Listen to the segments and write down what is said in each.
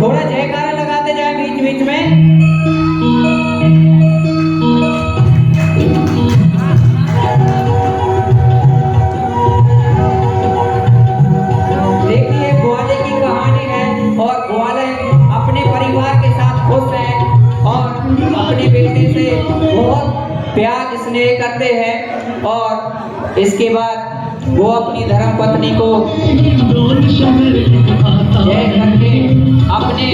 थोड़ा जयकारा लगाते जाए बीच बीच में। देखिए ग्वाले की कहानी है और ग्वाले अपने परिवार के साथ खुश हैं और अपने बेटे से बहुत प्यार स्नेह करते हैं और इसके बाद वो अपनी धर्म पत्नी को जय करके अपने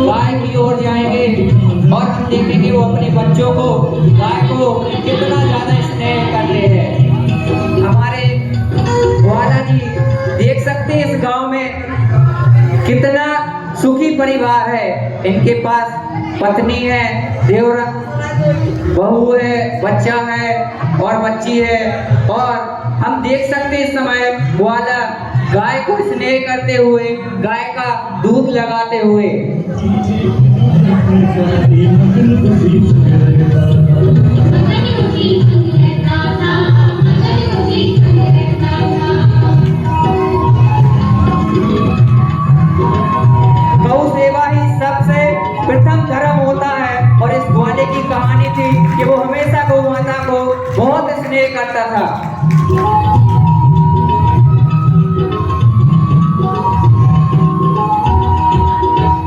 गाय की ओर जाएंगे और हम देखेंगे वो अपने बच्चों को गाय को कितना ज्यादा स्नेह करते हैं। हमारे ग्वाला जी देख सकते हैं इस गांव में कितना सुखी परिवार है। इनके पास पत्नी है, देवर बहू है, बच्चा है और बच्ची है और हम देख सकते हैं इस समय ग्वाला गाय को स्नेह करते हुए, गाय का दूध लगाते हुए। गौ सेवा ही सबसे प्रथम धर्म होता है और इस ग्वाले की कहानी थी कि वो हमेशा गौ माता को बहुत स्नेह करता था।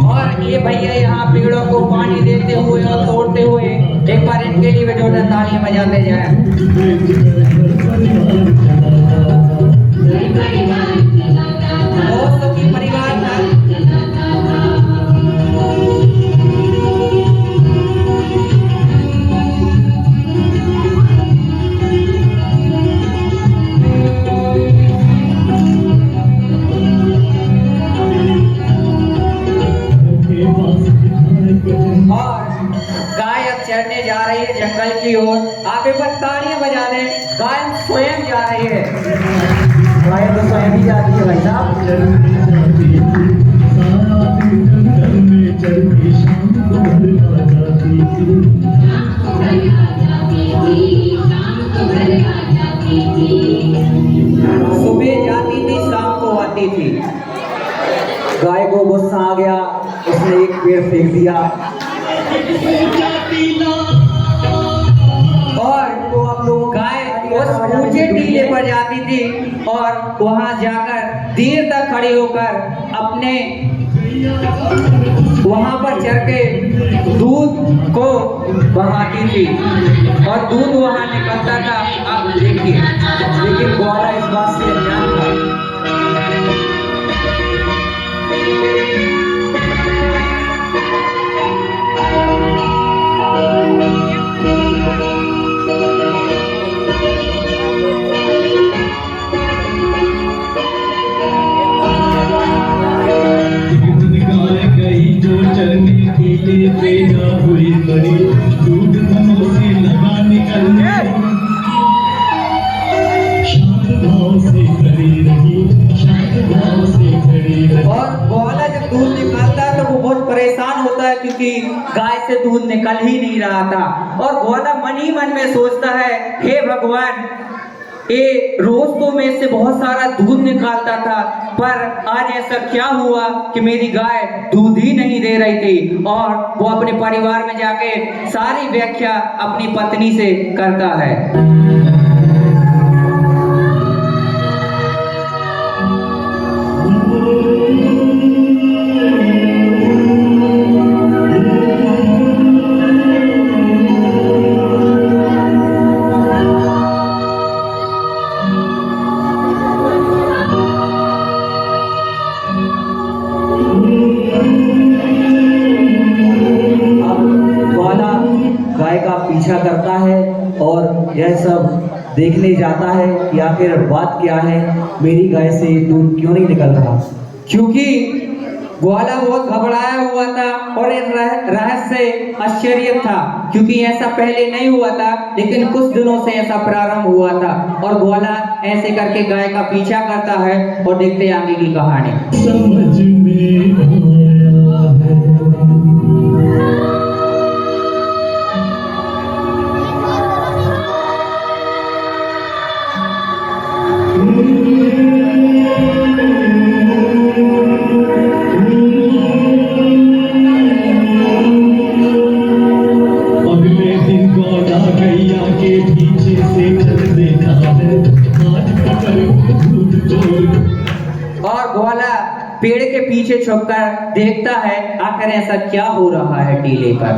और ये भैया यहाँ पेड़ों को पानी देते हुए और तोड़ते हुए एक बार इनके लिए जोरदार तालियां बजाते जाए। बहुत सुखी परिवार था। चढ़ने जा रही है जंगल की ओर। आप एक बार तालियां बजा दें। गाय स्वयं जा रही है। गाय तो स्वयं ही जाती है भाई साहब। सुबह जाती थी, शाम को आती थी। गाय को गुस्सा आ गया, उसने एक पेड़ फेंक दिया और वो आप लोग गाय उस ऊंचे टीले पर जाती थी और वहां जाकर देर तक खड़े होकर अपने वहां पर चढ़ के दूध को बहाती थी और दूध वहां निकलता था। आप देखिए, लेकिन ग्वाला इस बात से अनजान था। क्योंकि गाय से दूध निकल ही नहीं रहा था और ग्वाला मन ही मन में सोचता है, हे भगवान, ये रोज तो मैं इससे बहुत सारा दूध निकालता था, पर आज ऐसा क्या हुआ कि मेरी गाय दूध ही नहीं दे रही थी। और वो अपने परिवार में जाके सारी व्याख्या अपनी पत्नी से करता है। पीछा करता है और यह सब देखने जाता है कि आखिर बात क्या है, मेरी गाय से दूध क्यों नहीं निकल रहा। क्योंकि ग्वाला बहुत घबराया हुआ था और इस रहस्य से आश्चर्य था, क्योंकि ऐसा पहले नहीं हुआ था, लेकिन कुछ दिनों से ऐसा प्रारंभ हुआ था। और ग्वाला ऐसे करके गाय का पीछा करता है और देखते आगे की कहानी। समझ में के पीछे छुपकर देखता है आखिर ऐसा क्या हो रहा है टीले पर।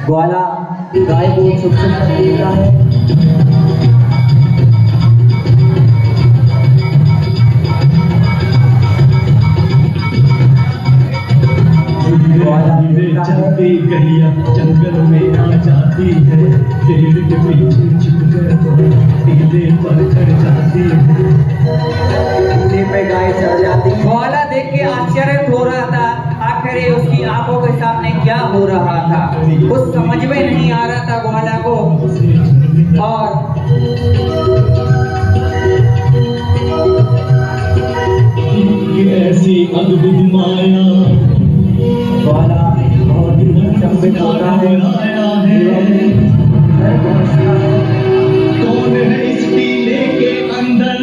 ग्वाला गाय को छुप छुप कर देखता है। ग्वाला चलती गैया जंगल में आ जाती है, पेड़ के पीछे छिप कर टीले पर चढ़ जाती है। टीले पे गाय चढ़ जाती है। ग्वाला देख के आश्चर्य हो रहा था, आखिर ये उसकी आंखों के सामने क्या हो रहा था, कुछ समझ में नहीं आ रहा था ग्वाला को। और ये ऐसी अद्भुत माया ग्वाला बहुत ही चंबित होता है। कौन है इस टीले के अंदर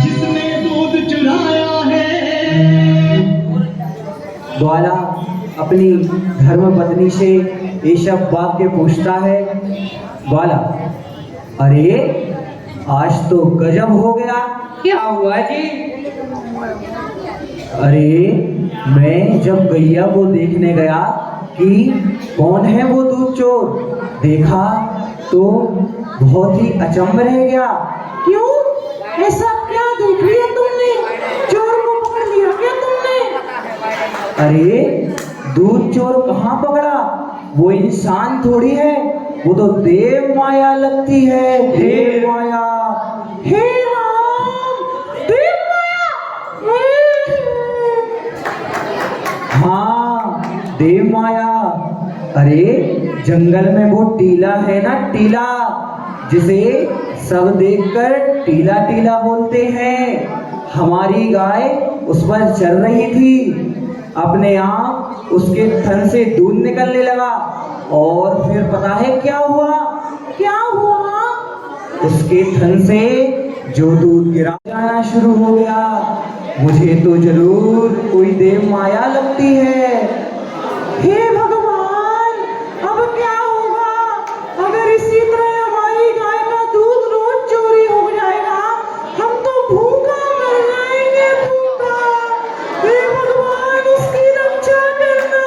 जिसने दूध चुराया है। ग्वाला अपनी धर्म पत्नी से ये सब वाक्य पूछता है। ग्वाला, अरे आज तो गजब हो गया। क्या हुआ जी? अरे मैं जब गैया को देखने गया कि कौन है वो दूध चोर, देखा तो बहुत ही अचंभ रह गया। क्यों, ऐसा क्या देख लिया तुमने? चोर को पकड़ लिया क्या तुमने? अरे दूध चोर कहाँ पकड़ा, वो इंसान थोड़ी है, वो तो देव माया लगती है। देव माया, हे राम, देव माया। हाँ, देव माया। अरे जंगल में वो टीला है ना, टीला, जिसे सब देखकर टीला टीला बोलते हैं। हमारी गाय उस पर चल रही थी, अपने आप उसके थन से दूध निकलने लगा और फिर पता है क्या हुआ? क्या हुआ? उसके थन से जो दूध गिरा जाना शुरू हो गया। मुझे तो जरूर कोई देव माया लगती है। हे भगवान, अब क्या होगा अगर इसी तरह हमारी गाय का दूध रोज चोरी हो जाएगा? हम तो भूखा मर जाएंगे, भूखा। हे भगवान, उसकी रक्षा करना।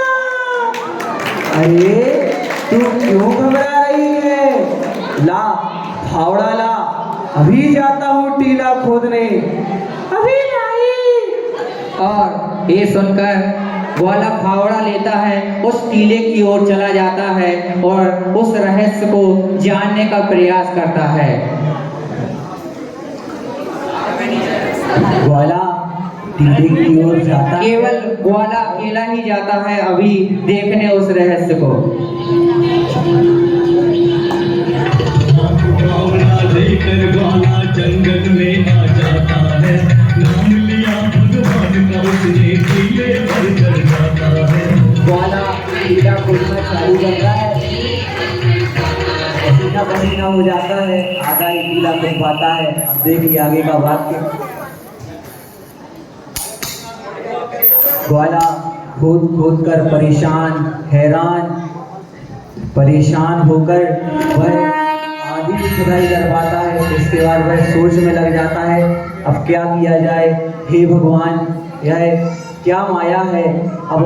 अरे तू क्यों घबरा रही है? ला फावड़ा ला, अभी जाता हूँ टीला खोदने। अभी नहीं। और ये सुनकर ग्वाला फावड़ा लेता है, उस टीले की ओर चला जाता है और उस रहस्य को जानने का प्रयास करता है। ग्वाला टीले की ओर जाता है। केवल ग्वाला अकेला ही जाता है अभी देखने उस रहस्य को। फावड़ा लेकर ग्वाला जंगल में आ जाता है, नाम लिया भगवान का उसने टीले पर चढ़ जाता है। ग्वाला टीला खोदना चालू करता है, पसीना पसीना हो जाता है, आधा ही टीला खोद पाता है। अब देखिए आगे का वाक्य। ग्वाला खोद खोद कर परेशान होकर वह आधी खुदाई कर पाता है। इसके बाद वह सोच में लग जाता है, अब क्या किया जाए। हे भगवान, यह क्या माया है। अब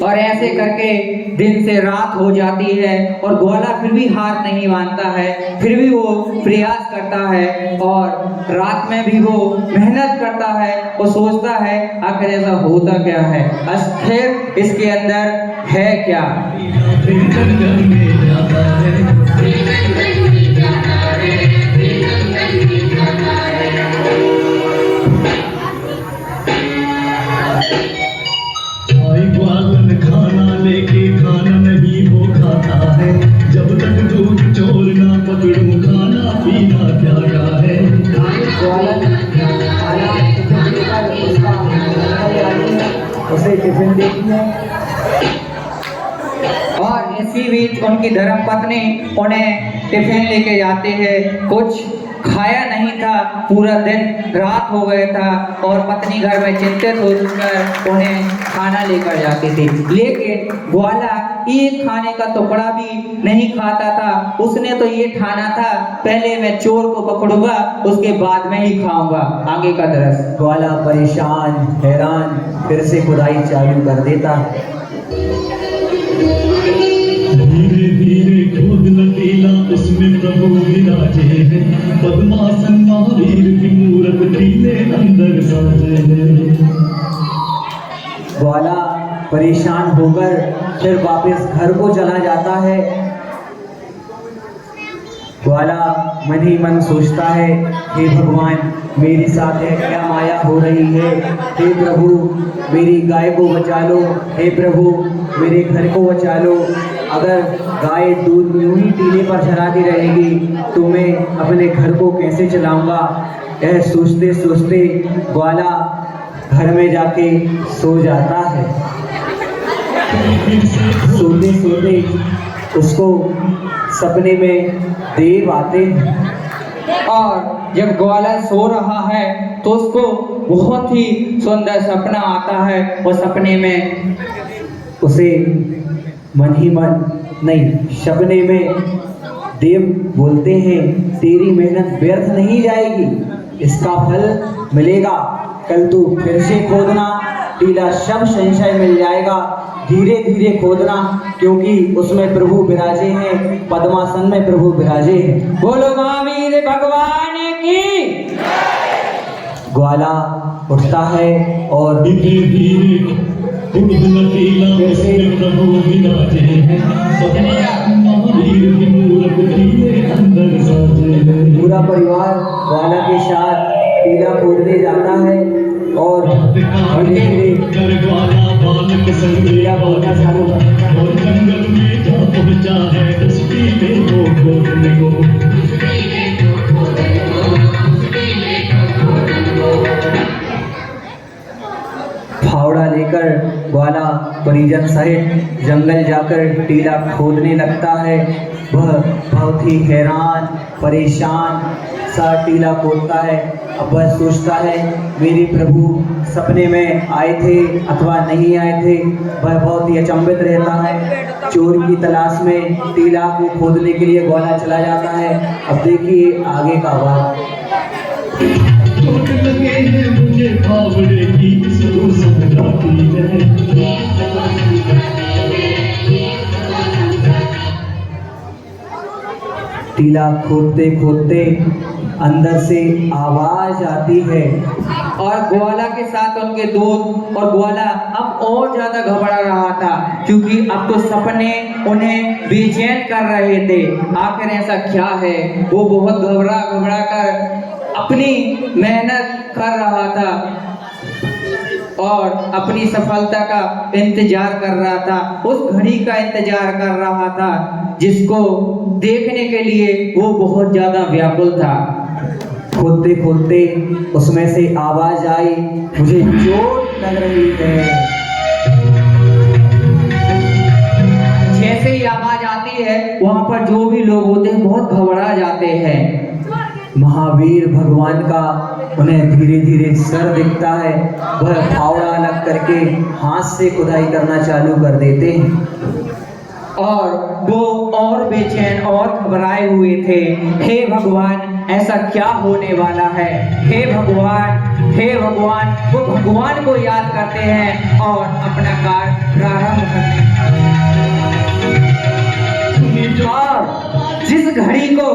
और ऐसे करके दिन से रात हो जाती है और ग्वाला फिर भी हार नहीं मानता है, फिर भी वो प्रयास करता है और रात में भी वो मेहनत करता है। वो सोचता है आखिर ऐसा होता क्या है, आखिर इसके अंदर है क्या। फिर जंगल में जाता है। भाई ग्वालन खाना लेके खाना नहीं वो खाता है, जब तक दूध चोर ना पकड़ूं खाना पीना क्या है। उसे टिफिन देती है। और इसी बीच उनकी धर्मपत्नी उन्हें टिफिन लेके जाते हैं। कुछ खाया नहीं था, पूरा दिन रात हो गया था और पत्नी घर में चिंतित होकर उन्हें खाना लेकर जाती थी। लेकिन ग्वाला एक खाने का टुकड़ा भी नहीं खाता था। उसने तो ये ठाना था पहले मैं चोर को पकड़ूंगा उसके बाद में ही खाऊंगा। आगे का दृश्य। ग्वाला परेशान हैरान फिर से खुदाई चालू कर देता है। धीरे धीरे खोदना टीला उसमें प्रभु विराजे हैं, पद्मासन महावीर की मूरत टीले अंदर साजे हैं। ग्वाला परेशान होकर फिर वापस घर को चला जाता है। ग्वाला मन ही मन सोचता है, हे भगवान मेरे साथ है क्या माया हो रही है। हे प्रभु मेरी गाय को बचा लो, हे प्रभु मेरे घर को बचा लो। अगर गाय दूध यूं ही टीले पर चलाती रहेगी तो मैं अपने घर को कैसे चलाऊंगा। यह सोचते सोचते ग्वाला घर में जाके सो जाता है। सोते सोते उसको सपने में देव आते हैं और जब ग्वाला सो रहा है तो उसको बहुत ही सुंदर सपना आता है। और सपने में उसे मन ही मन नहीं सपने में देव बोलते हैं, तेरी मेहनत व्यर्थ नहीं जाएगी, इसका फल मिलेगा। कल तू फिर से खोदना, टीला सब संशय मिल जाएगा। धीरे धीरे खोदना क्योंकि उसमें प्रभु विराजे हैं, पद्मासन में प्रभु विराजे हैं। बोलो महावीर भगवान की। ग्वाला उठता है और धीरे धीरे खोदना टीला उसमें प्रभु विराजे हैं, पद्मासन महावीर की मूरत टीले अंदर साजे हैं। पूरा परिवार ग्वाला के साथ टीला खोदने जाता है और धीरे धीरे कर ग्वाला बालक संग टीला खोदना चालू करता है। और जंगल में जा पहुंचा है उस टीले को खोदने को। फावड़ा लेकर ग्वाला परिजन सहित जंगल जाकर टीला खोदने लगता है। वह बहुत ही हैरान परेशान सा टीला खोदता है। अब वह सोचता है मेरे प्रभु सपने में आए थे अथवा नहीं आए थे। वह बहुत ही अचंभित रहता है। चोर की तलाश में टीला को खोदने के लिए ग्वाला चला जाता है। अब देखिए आगे का वाक्य। चोट लगे हैं मुझे फावड़े की इसको समझाती है। टीला खोदते खोदते अंदर से आवाज आती है और ग्वाला के साथ उनके दोस्त और ग्वाला अब और ज्यादा घबरा रहा था क्योंकि अब तो सपने उन्हें बेचैन कर रहे थे। आखिर ऐसा क्या है। वो बहुत घबरा घबरा कर अपनी मेहनत कर रहा था और अपनी सफलता का इंतजार कर रहा था। उस घड़ी का इंतजार कर रहा था जिसको देखने के लिए वो बहुत ज्यादा व्याकुल था। खोदते खोदते उसमें से आवाज आई, मुझे चोट लग रही है। जैसे ही आवाज आती है वहां पर जो भी लोग होते हैं बहुत घबरा जाते हैं। महावीर भगवान का उन्हें धीरे धीरे सर दिखता है। वह फावड़ा अलग करके हाथ से खुदाई करना चालू कर देते हैं और वो और बेचैन और घबराए हुए थे। हे भगवान ऐसा क्या होने वाला है। हे भगवान हे भगवान। वो भगवान को याद करते हैं और अपना कार्य प्रारंभ करते हैं। और जिस घड़ी को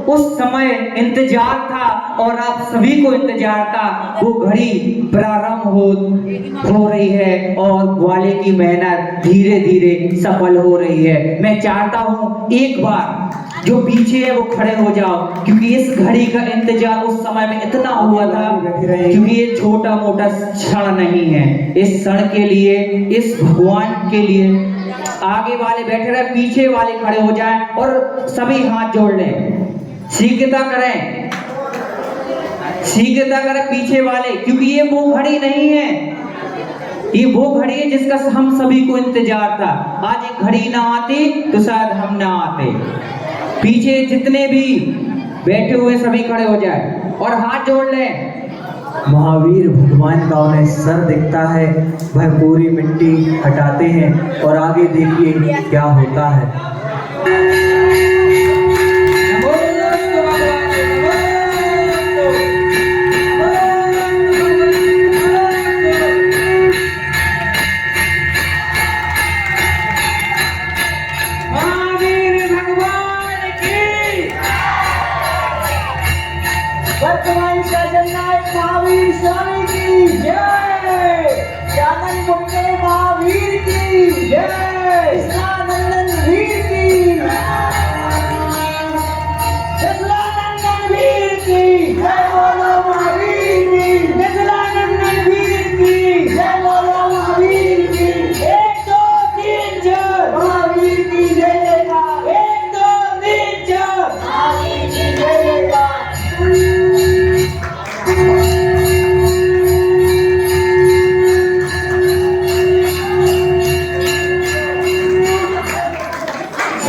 उस समय इंतजार था और आप सभी को इंतजार था वो घड़ी प्रारंभ हो रही है और ग्वाले की मेहनत धीरे धीरे सफल हो रही है। मैं चाहता हूं एक बार जो पीछे है वो खड़े हो जाओ क्योंकि इस घड़ी का इंतजार उस समय में इतना हुआ था क्योंकि ये छोटा मोटा क्षण नहीं है। इस क्षण के लिए इस भगवान के लिए आगे वाले बैठे रहे पीछे वाले खड़े हो जाएं और सभी हाथ जोड़ लें। शीघ्रता करें पीछे वाले क्योंकि ये वो घड़ी नहीं है। ये वो घड़ी है जिसका हम सभी को इंतजार था। आज ये घड़ी ना आती तो शायद हम ना आते। पीछे जितने भी बैठे हुए सभी खड़े हो जाए और हाथ जोड़ लें। महावीर भगवान का उन्हें सर दिखता है। वह पूरी मिट्टी हटाते हैं और आगे देखिए क्या होता है। वर्तमान शासन नायक महावीर स्वामी की जय, ज्ञानन मुक्ते महावीर की जय, कृष्णानंदन वीर की, जसलानंदन वीर की जय, बोलो महावीर की, जसलानंदन वीर की जय, बोलो महावीर की। 1 2 3 जय महावीर की जय जयकार, 1 2 3 जय महावीर की जय जयकार।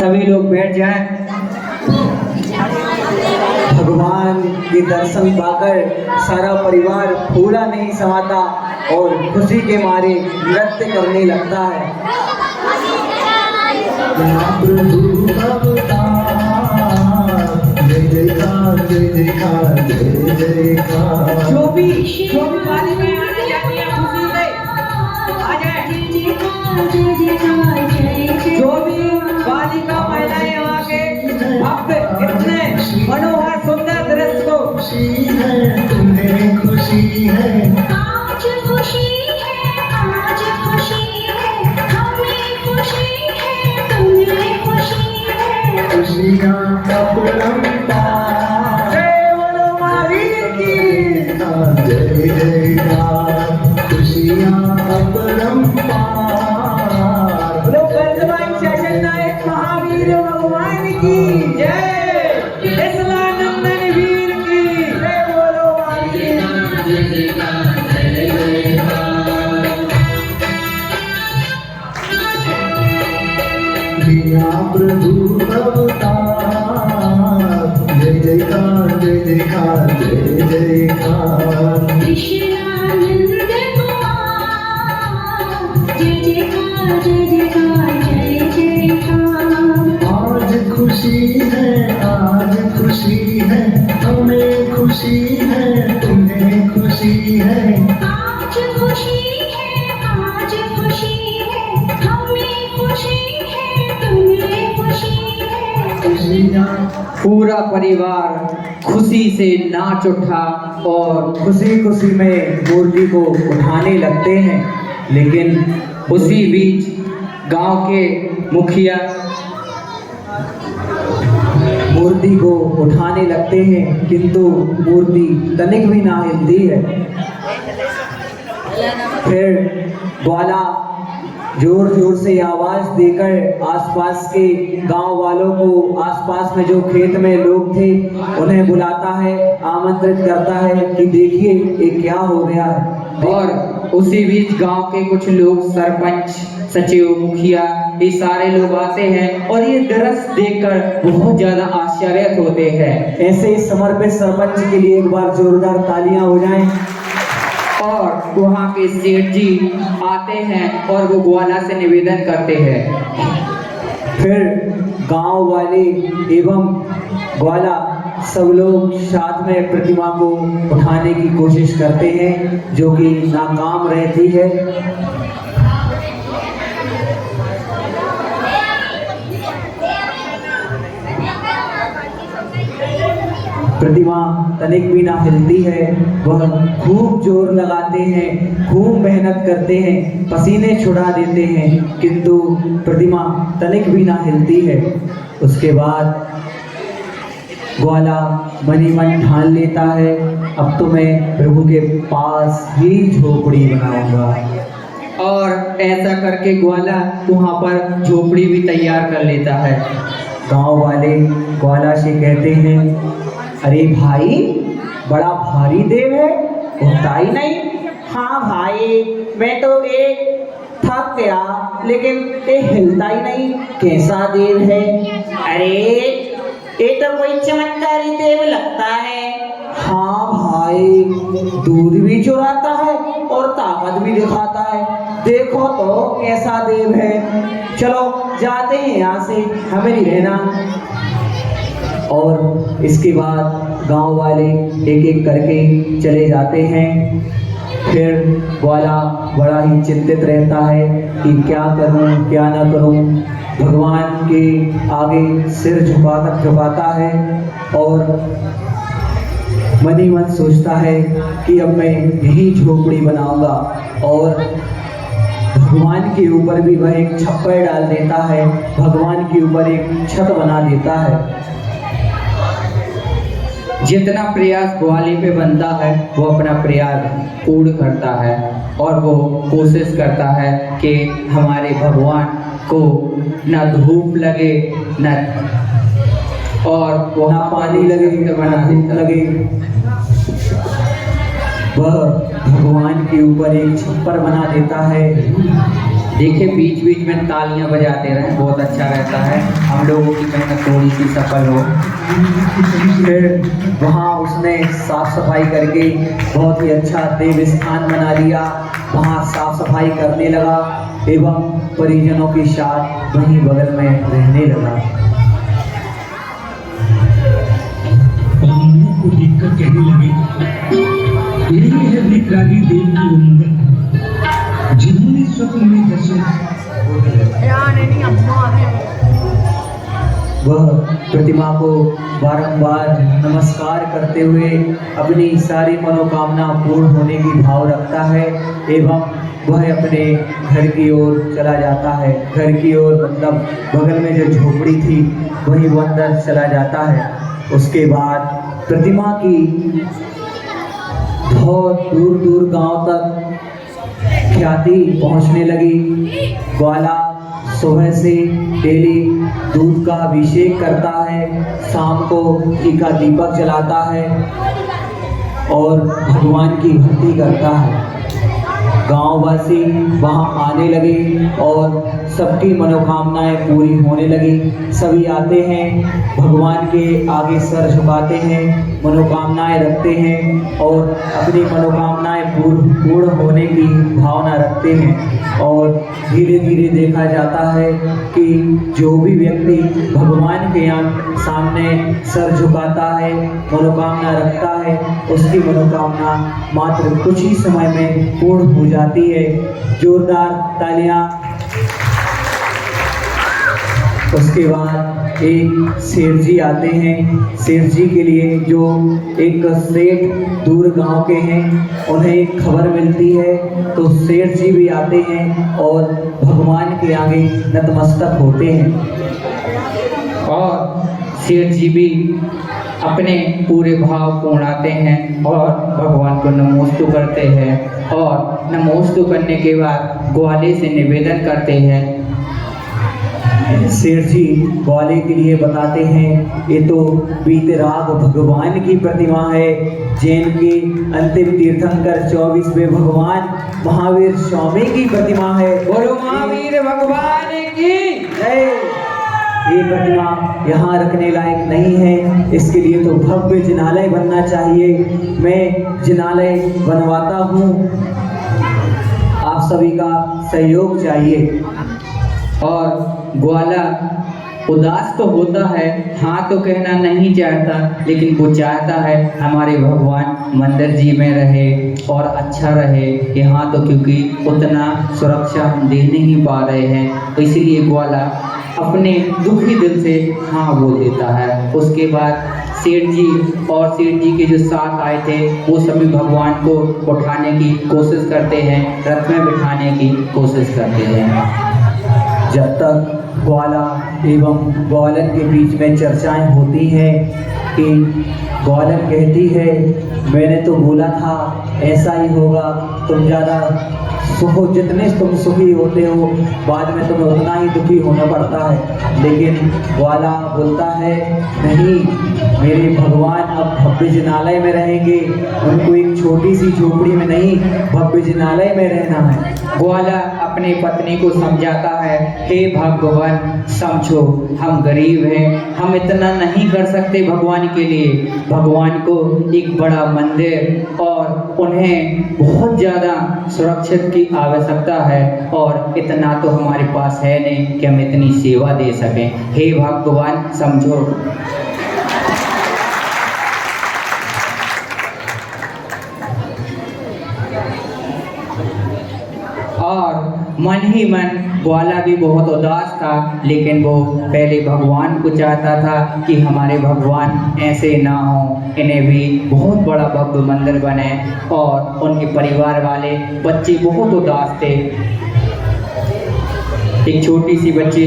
सभी लोग बैठ जाएं। भगवान के दर्शन पाकर सारा परिवार फूला नहीं समाता और खुशी के मारे नृत्य करने लगता है। प्रभु अवतार, जय जयकार जय जयकार जय जयकार। जो भी बालिकाएं आने जाती हैं खुशी से आ जाए। जो भी बालिका महिलाएं वहाँ के अब इतने मनोहर सुंदर दृश्य को खुशी है तुम्हें खुशी है, आज खुशी है, आज खुशी है, हमें खुशी है, तुम्हें खुशी है। खुशियाँ अपरंपार, जय बोलो महावीर की। जय जयकार। खुशियाँ अपरंपार, बोलो वर्तमान शासन नायक महावीर भगवान की जय, कृष्णानंदन वीर की जय, बोलो महावीर की। बिना प्रभु अवतार, जय जयकार जय जयकार जय जयकार। कृष्णानंद कुमार, जय जयकार जय जयकार जय जयकार। आज खुशी है, आज खुशी है, हमें खुशी है, तुम्हें खुशी है। आज खुशी है, आज खुशी है, हमें खुशी है, तुम्हें खुशी है। खुशियाँ पूरा परिवार खुशी से नाच उठा और खुशी खुशी में मूर्ति को उठाने लगते हैं, लेकिन उसी बीच गांव के मुखिया मूर्ति को उठाने लगते हैं, किंतु मूर्ति तनिक भी ना हिलती है। फिर ग्वाला जोर जोर से आवाज देकर आसपास के गांव वालों को, आसपास में जो खेत में लोग थे उन्हें बुलाता है, आमंत्रित करता है कि देखिए ये क्या हो गया है। और उसी बीच गांव के कुछ लोग, सरपंच, सचिव, मुखिया, ये सारे लोग आते हैं और ये दृश्य देखकर बहुत ज्यादा आश्चर्यचकित होते हैं। ऐसे समर्पित सरपंच के लिए एक बार जोरदार तालियां हो जाएं। और वहाँ के सेठ जी आते हैं और वो ग्वाला से निवेदन करते हैं। फिर गांव वाले एवं ग्वाला सब लोग साथ में प्रतिमा को उठाने की कोशिश करते हैं, जो कि नाकाम रहती है। प्रतिमा तनिक भी ना हिलती है। वह खूब जोर लगाते हैं, खूब मेहनत करते हैं, पसीने छुड़ा देते हैं, किंतु प्रतिमा तनिक भी ना हिलती है। उसके बाद ग्वाला मनी मन ठान लेता है, अब तो मैं प्रभु के पास ही झोपड़ी बनाऊंगा। और ऐसा करके ग्वाला वहाँ पर झोपड़ी भी तैयार कर लेता है। गांव वाले ग्वाला से कहते हैं, अरे भाई बड़ा भारी देव है, उठता ही नहीं। हाँ भाई, मैं तो एक थक गया, लेकिन ये हिलता ही नहीं। कैसा देव है? अरे ये तो कोई चमत्कारी देव लगता है। हाँ भाई एक दूध भी चुराता है और ताकत भी दिखाता है। देखो तो कैसा देव है। चलो जाते हैं यहाँ से, हमें नहीं रहना। और इसके बाद गांव वाले एक एक करके चले जाते हैं। फिर ग्वाला बड़ा ही चिंतित रहता है कि क्या करूं क्या ना करूं। भगवान के आगे सिर झुकाता है और मन ही मन सोचता है कि अब मैं यही झोपड़ी बनाऊंगा। और भगवान के ऊपर भी वह एक छप्पर डाल देता है, भगवान के ऊपर एक छत बना देता है। जितना प्रयास ग्वाले पे बनता है वो अपना प्रयास पूर्ण करता है और वो कोशिश करता है कि हमारे भगवान को ना धूप लगे ना और वो ना पानी लगे ना धूप लगे। वह भगवान के ऊपर एक छप्पर बना देता है। देखिए बीच बीच में तालियां बजाते रहें, बहुत अच्छा रहता है, हम लोगों की मेहनत थोड़ी सी सफल हो। फिर वहाँ उसने साफ सफाई करके बहुत ही अच्छा देव स्थान बना लिया। वहाँ साफ सफाई करने लगा एवं परिजनों के साथ वहीं बगल में रहने लगा। पानी को देखकर कहने लगे, यही है विकराली देव की उम्र, जिन्होंने स्वप्न में दर्शन। वह प्रतिमा को बारंबार नमस्कार करते हुए अपनी सारी मनोकामना पूर्ण होने की भाव रखता है एवं वह अपने घर की ओर चला जाता है। घर की ओर मतलब बगल में जो झोपड़ी थी वहीं वो अंदर चला जाता है। उसके बाद प्रतिमा की बहुत दूर दूर गांव तक ख्याति पहुंचने लगी। ग्वाला सुबह से डेली दूध का अभिषेक करता है, शाम को घी का दीपक जलाता है और भगवान की भक्ति करता है। गांववासी वहां आने लगे और सबकी मनोकामनाएं पूरी होने लगी। सभी आते हैं, भगवान के आगे सर झुकाते हैं, मनोकामनाएं रखते हैं और अपनी मनोकामनाएं पूर्ण होने की भावना रखते हैं। और धीरे धीरे देखा जाता है कि जो भी व्यक्ति भगवान के यहाँ सामने सर झुकाता है, मनोकामना रखता है, उसकी मनोकामना मात्र कुछ ही समय में पूर्ण हो जाती है। जोरदार तालियां। उसके बाद एक सेठ जी आते हैं। सेठ जी के लिए जो एक सेठ दूर गांव के हैं, उन्हें एक खबर मिलती है तो सेठ जी भी आते हैं और भगवान के आगे नतमस्तक होते हैं। और सेठ जी भी अपने पूरे भाव पूर्णाते हैं और भगवान को नमोस्तु करते हैं और नमोस्तु करने के बाद ग्वाले से निवेदन करते हैं। सेठ जी ग्वाले के लिए बताते हैं, ये तो वीतराग भगवान की प्रतिमा है। जैन के अंतिम तीर्थंकर 24वें भगवान महावीर स्वामी की प्रतिमा है। बोलो महावीर भगवान की जय। ये प्रतिमा यहाँ रखने लायक नहीं है, इसके लिए तो भव्य जिनालय बनना चाहिए। मैं जिनालय बनवाता हूँ, आप सभी का सहयोग चाहिए। और ग्वाला उदास तो होता है, हाँ तो कहना नहीं चाहता, लेकिन वो चाहता है हमारे भगवान मंदिर जी में रहे और अच्छा रहे। यहाँ तो क्योंकि उतना सुरक्षा हम दे नहीं पा रहे हैं, तो इसीलिए ग्वाला अपने दुखी दिल से हाँ बोल देता है। उसके बाद सेठ जी और सेठ जी के जो साथ आए थे वो सभी भगवान को उठाने की कोशिश करते हैं, रथ में बिठाने की कोशिश करते हैं। जब तक ग्वाला एवं ग्वालन के बीच में चर्चाएं होती हैं कि ग्वालन कहती है, मैंने तो बोला था ऐसा ही होगा, तुम ज़्यादा जितने तुम सुखी होते हो बाद में तुम्हें उतना ही दुखी होना पड़ता है। लेकिन ग्वाला बोलता है, नहीं, मेरे भगवान अब भव्य जिनालय में रहेंगे, उनको एक छोटी सी झोपड़ी में नहीं भव्य जिनालय में रहना है। ग्वाला अपनी पत्नी को समझाता है, हे भगवान समझो हम गरीब हैं, हम इतना नहीं कर सकते भगवान के लिए। भगवान को एक बड़ा मंदिर और उन्हें बहुत ज़्यादा सुरक्षित की आवश्यकता है और इतना तो हमारे पास है नहीं कि हम इतनी सेवा दे सकें। हे भगवान समझो। और मन ही मन ग्वाला भी बहुत उदास था, लेकिन वो पहले भगवान को चाहता था कि हमारे भगवान ऐसे ना हो, इन्हें भी बहुत बड़ा भव्य मंदिर बने। और उनके परिवार वाले बच्चे बहुत उदास थे। एक छोटी सी बच्ची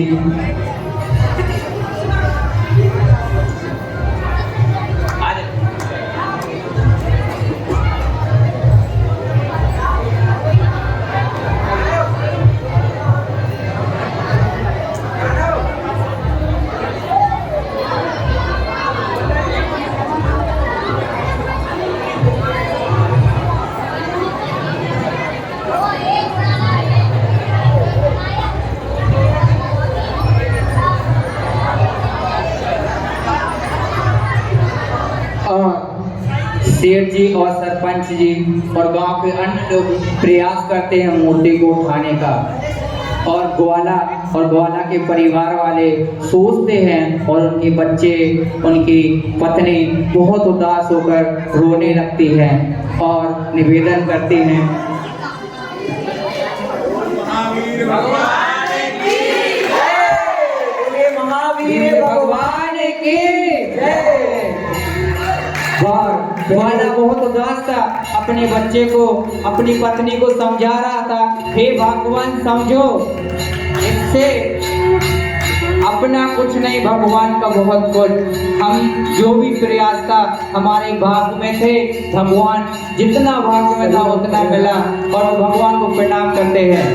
सेठ जी और सरपंच जी और गांव के अन्य लोग प्रयास करते हैं मूर्ति को उठाने का। और ग्वाला के परिवार वाले सोचते हैं और उनके बच्चे, उनकी पत्नी बहुत उदास होकर रोने लगती हैं और निवेदन करती हैं, महावीर भगवान की जय। ग्वाला बहुत उदास था, अपने बच्चे को, अपनी पत्नी को समझा रहा था, हे भगवान समझो, इससे अपना कुछ नहीं भगवान का बहुत कुछ। हम जो भी प्रयास था हमारे भाग में थे, भगवान जितना भाग में था उतना मिला। और भगवान को प्रणाम करते हैं।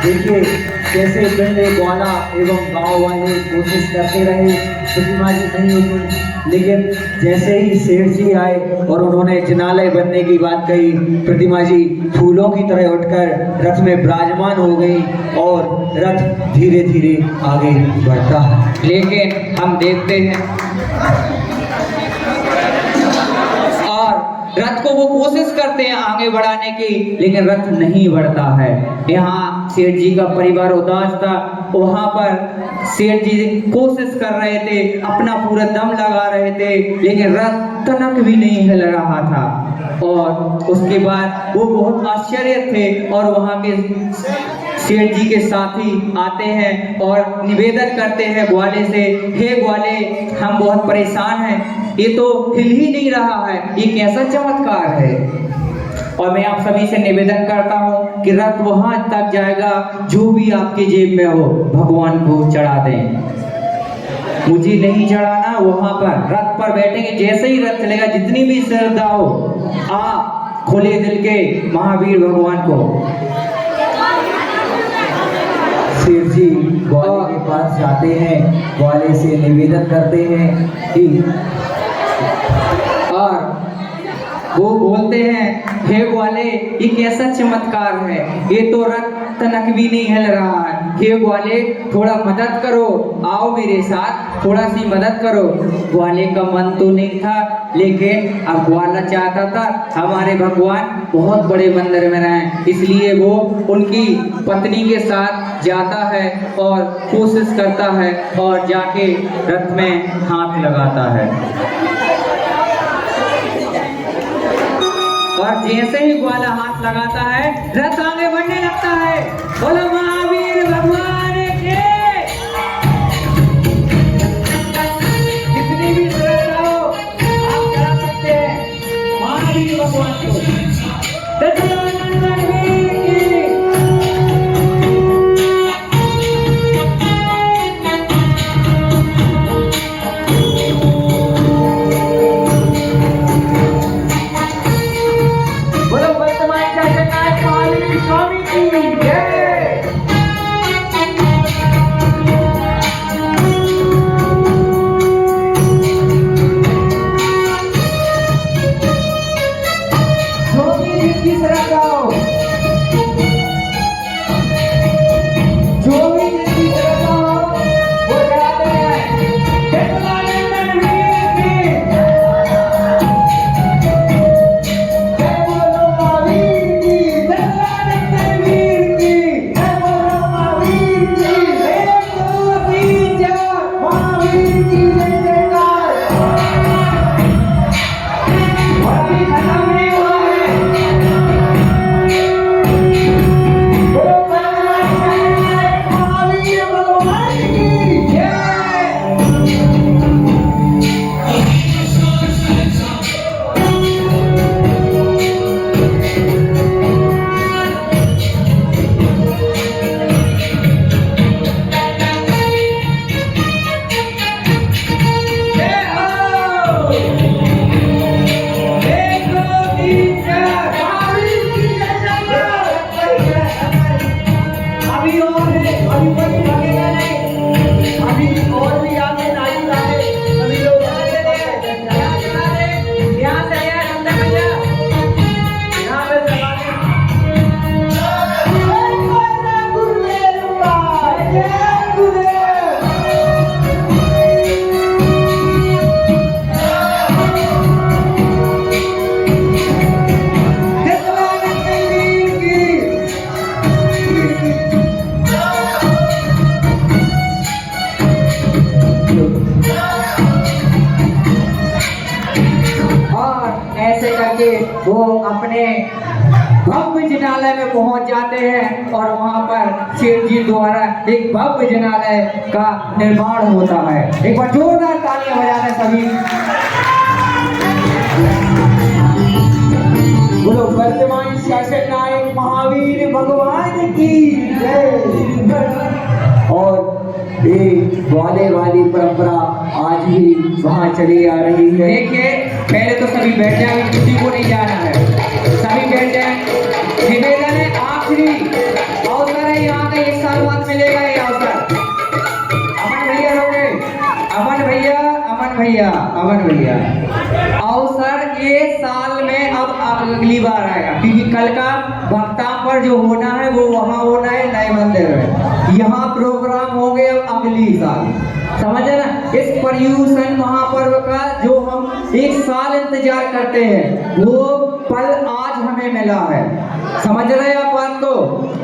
देखिए कैसे पहले ग्वाला एवं गांव वाले कोशिश करते रहे, प्रतिमा जी नहीं उठी, लेकिन जैसे ही सेठ जी आए और उन्होंने जिनालय बनने की बात कही, प्रतिमा जी फूलों की तरह उठकर रथ में विराजमान हो गई और रथ धीरे धीरे आगे बढ़ता है। लेकिन हम देखते हैं और रथ को वो कोशिश करते हैं आगे बढ़ाने की, लेकिन रथ नहीं बढ़ता है। यहाँ सेठ जी का परिवार उदास था, वहां पर सेठ जी कोशिश कर रहे थे, अपना पूरा दम लगा रहे थे, लेकिन रथ तनक भी नहीं हिल रहा था। और उसके बाद वो बहुत आश्चर्य थे और वहां के सेठ जी के साथी आते हैं और निवेदन करते हैं ग्वाले से, हे ग्वाले हम बहुत परेशान हैं, ये तो हिल ही नहीं रहा है, ये कैसा चमत्कार है। और मैं आप सभी से निवेदन करता हूँ कि रथ वहां तक जाएगा, जो भी आपके जेब में हो भगवान को चढ़ा दें। मुझे नहीं चढ़ाना, वहां पर रथ पर बैठेंगे, जैसे ही रथ चलेगा, जितनी भी श्रद्धा हो आप खुले दिल के महावीर भगवान को। सेठ जी ग्वाले के पास जाते हैं, ग्वाले से निवेदन करते हैं कि, और वो बोलते हैं, हे ग्वाले ये कैसा चमत्कार है, ये तो रथ तनक भी नहीं हिल रहा है, हे ग्वाले थोड़ा मदद करो, आओ मेरे साथ थोड़ा सी मदद करो। ग्वाले का मन तो नहीं था, लेकिन अब ग्वाला चाहता था हमारे भगवान बहुत बड़े मंदिर में रहें, इसलिए वो उनकी पत्नी के साथ जाता है और कोशिश करता है और जाके रथ में हाथ लगाता है। और जैसे ही ग्वाला हाथ लगाता है, रथ आगे बढ़ने लगता है। बोलो महावीर भगवान के। जितनी भी श्रद्धा हो आप चढ़ा सकते हैं महावीर भगवान को। दशरथ वीर की। बोलो वर्तमान शासनाथ महावीर स्वामी की जय। भव्य जिनालय में पहुंच जाते हैं और वहां पर सेठ जी द्वारा एक भव्य जिनालय का निर्माण होता है। एक बार जोरदार तालियां बजाते हैं सभी। बोलो वर्तमान शासन नायक महावीर भगवान की जय। और ये ग्वाले वाली परंपरा आज भी वहाँ चली आ रही है। देखिए पहले तो सभी बैठ जाए, किसी को नहीं जाना है, सभी बैठ जाए। निवेदन है, आखिरी अवसर है, यहाँ का एक साल बाद मिलेगा ये अवसर। अमन भैया लोगे, अमन भैया अवसर ये साल में अब अगली बार आएगा, क्योंकि कल का भक्ता पर जो होना है वो वहाँ होना है नए मंदिर में। यहाँ प्रोग्राम हो गए अब अगली साल, समझे ना। इस पर्यूषण महापर्व का जो हम एक साल इंतजार करते हैं वो पल आज हमें मिला है, समझ रहे हैं आप बात को।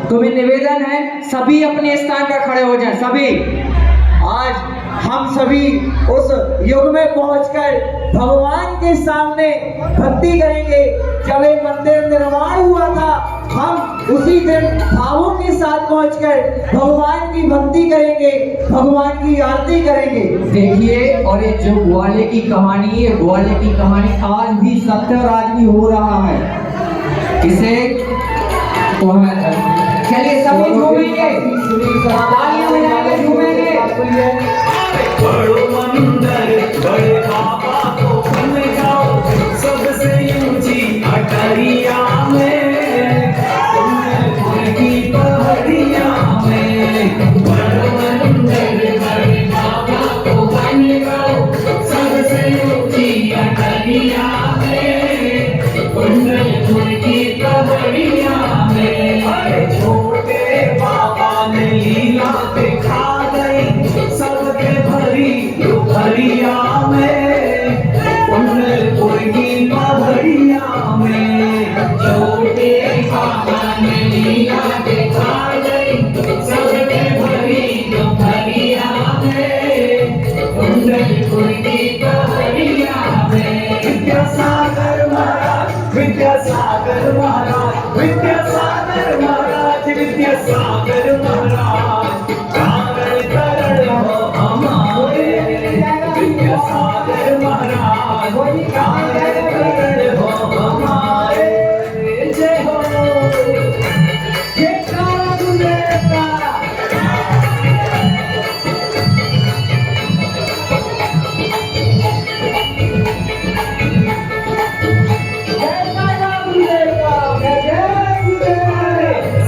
तो मेरा निवेदन है सभी अपने स्थान पर खड़े हो जाएं, सभी। आज हम सभी उस युग में पहुंचकर भगवान के सामने भक्ति करेंगे। जब ये मंदिर निर्माण हुआ था हम उसी दिन भावों के साथ पहुंचकर भगवान की भक्ति करेंगे, भगवान की आरती करेंगे। देखिए, और ये जो ग्वाले की कहानी है, ग्वाले की कहानी आज भी सत्य और आज भी हो रहा है। इसे चलिए सभी झूमेंगे, तालियां बजाकर झूमेंगे। बड़ो मंदिर बड़े बाबा को बन जाओ, सबसे ऊंची अटरिया में, की पहाड़िया में। बड़ो मंदिर बड़े बाबा को बन जाओ, सबसे ऊंची अटरिया में, कुंडलपुर की पहाड़िया में। अरे छोटे बाबा ने लीला दिखा गई सबके भरी दोपहरिया में, कुंडलपुर की पहाड़िया में। छोटे बाबा ने लीला दिखा गई सबके भरी दोपहरिया में, कुंडलपुर की पहाड़िया में। विद्यासागर महाराज, विद्यासागर महाराज, विद्यासागर महाराज, विद्यासागर महाराज, कागड़ करण हो हमारे। विद्यासागर महाराज, कागड़ करण हो हमारे। जय हो जय कागुलेका।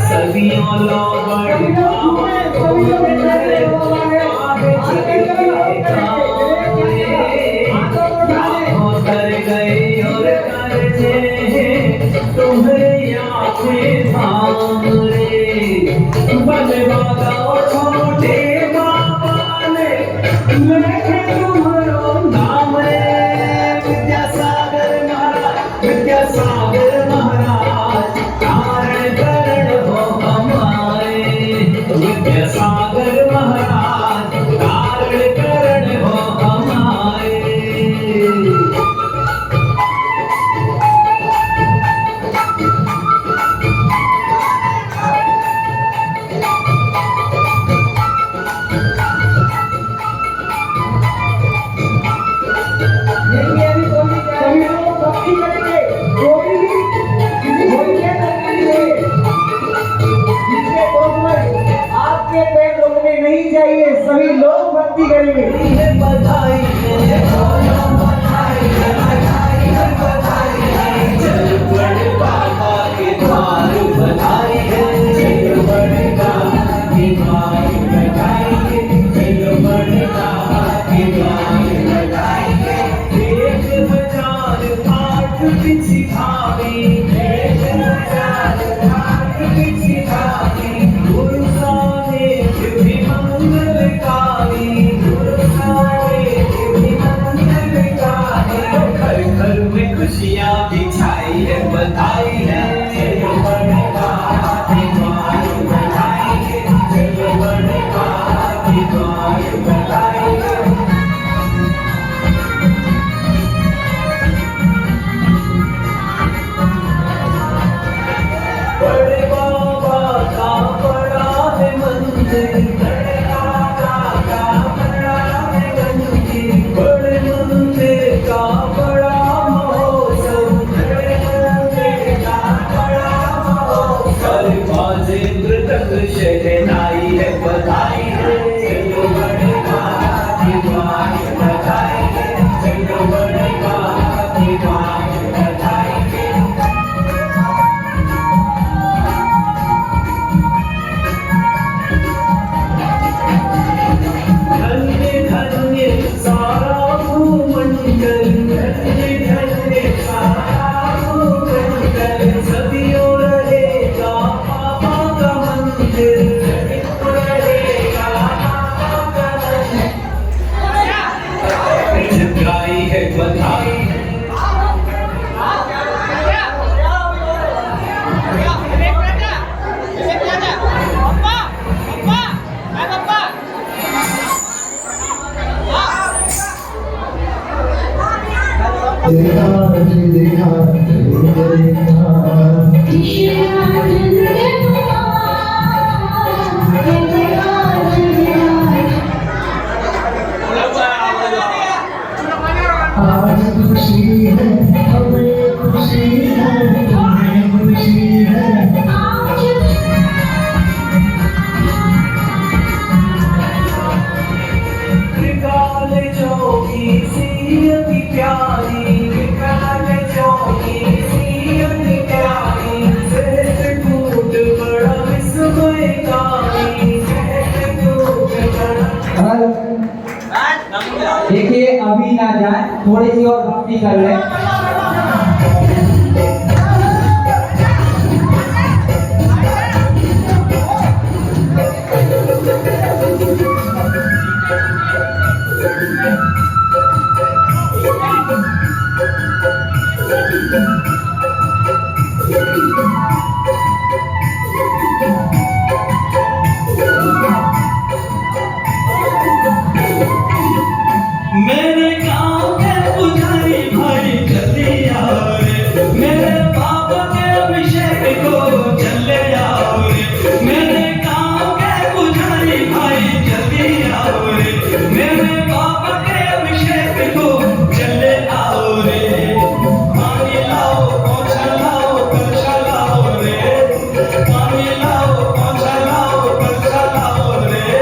सदियों लोग कर गए और कर्जे तुम्हें आंखें थाम रे। बनवादा छोटे बाबा ने लेके तुम्हारो नाम रे। विद्यासागर महाराज, विद्यासागर महाराज, कारण करण हो हमारे। विद्यासागर महाराज, कारण करण हो हमारे। आपके पैर रोकने नहीं चाहिए, सभी लोग भक्ति करेंगे। बधाई बधाई बधाई है, चल बड़े बाबा के द्वार बधाई है। चल बड़े बाबा के द्वार बधाई है, चल बड़े बाबा के द्वार बधाई है। एक हजार आठ पिछी भावी, एक हजार आठ पिछी भावी, गुरु साने भी मंगलकारी, गुरु साने बधाई है बधाई है चलो बड़े बाबा की बात बधाएंगे चलो बड़े बाबा की बात बधाएंगे धन्य धन्य सारा भूमंडल धन्य धन्य सारा भूमंडल सदियों रहेगा बाबा का मंदिर सदियों रहेगा बाबा का मंदिर बधाई है बधाई आज खुशी है हमें खुशी है तुम्हें खुशी है निकाल जोगी सीयत प्यारी निकाल जोगी सीयत प्यारी श्रेष्ठ कूट बड़ा विस्मयकारी श्रेष्ठ कूट बड़ा देखिए अभी ना जाए, थोड़ी सी और भक्ति कर ले। मेरे गांव के पुजारी भाई जल्दी आओ रे मेरे बाबा के अभिषेक को चले आओ रे मेरे गांव के पुजारी भाई जल्दी आओ रे मेरे बाबा के अभिषेक को चले आओ रे पानी लाओ पोछा लाओ कलशा लाओ रे पानी लाओ पोछा लाओ कलशा लाओ रे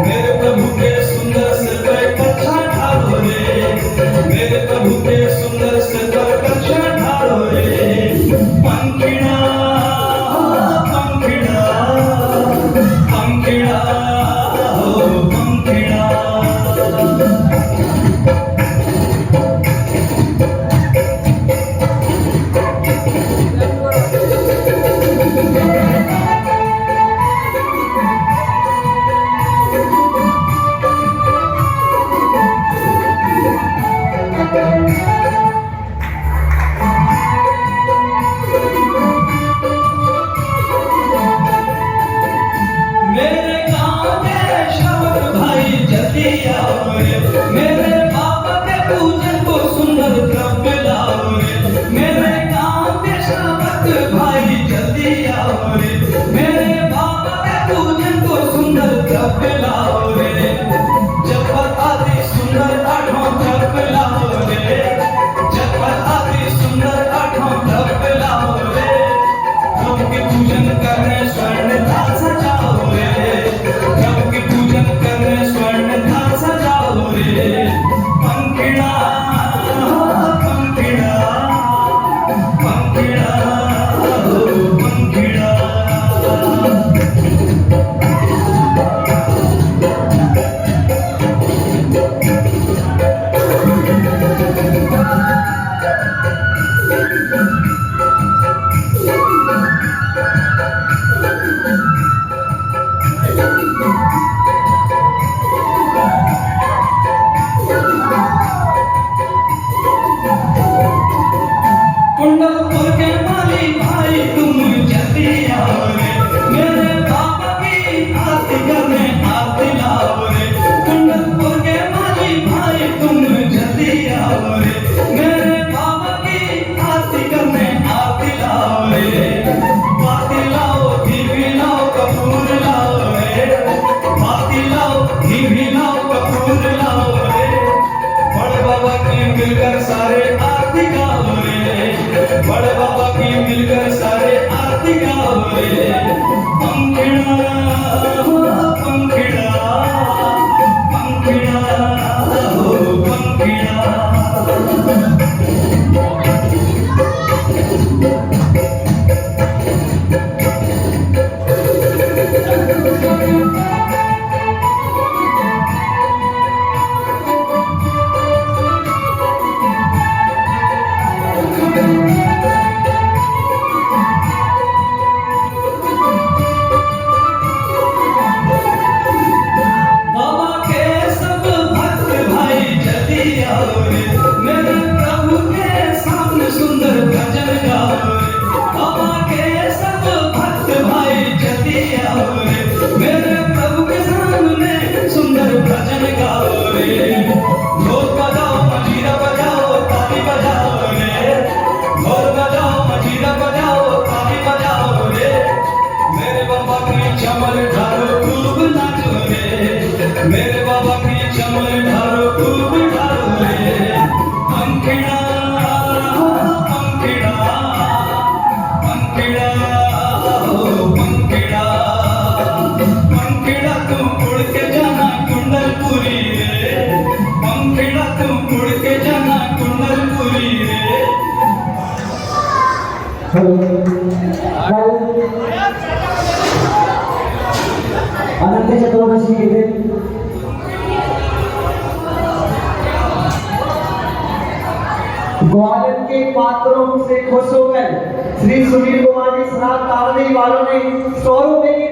मेरे प्रभु के सुंदर से कच्छा ढालो रे मेरे प्रभु के सुंदर से कच्छा ढालो रे पंखिड़ा पंखिड़ा पंखिड़ा हो पंखिड़ा मेरे गांव के शब्द भाई जल्दी आओ रे मेरे बाबा के पूजन को सुंदर द्रव्य लाओ रे मेरे गांव के शब्द भाई जल्दी आओ रे मेरे बाबा के पूजन को सुंदर द्रव्य लाओ रे जपत आदि सुंदर आठों द्रव्य लाओ रे जपत आदि सुंदर आठों द्रव्य लाओ रे प्रभु के पूजन करने स्वर्ण थाल सजाओ रे प्रभु के पूजन करने स्वर्ण थाल सजाओ रे पंखिड़ा पंखिड़ा पंखिड़ा हो पंखिड़ा कुंडलपुर के माली भाई तुम जल्दी आओ रे मेरे बाबा की आरती करने आरती लाओ रे कुंडलपुर के माली भाई तुम जल्दी आओ रे मेरे बाबा की आरती करने आरती लाओ रे बाती लाओ दीवी लाओ कपूर लाओ रे बाती लाओ दीवी लाओ कपूर लाओ रे बड़े बाबा की मिलकर सारे आरती गाओ रे बड़े बाबा की मिलकर सारे आरती गाओ रे पंखिड़ा भजन गाओ रे ढोल बजाओ मजीरा बजाओ ताली बजाओ रे ढोल बजाओ मजीरा बजाओ ताली बजाओ रे मेरे बाबा की चमन ढालो खूब नाचो रे मेरे बाबा की चमन ढालो खूब ढालो रे अंकिड़ा अंकिड़ा अंकिड़ा ओ अंकिड़ा अंकिड़ा तू उड़ के जाना कुंडलपुरी रे अंकिड़ा तू उड़ के जाना कुंडलपुरी रे अनंत चतुर्दशी के दिन ग्वालियर के पात्रों से खुश होकर श्री सुनील कुमार जी श्राद्ध तारने वालों ने 100 रुपए की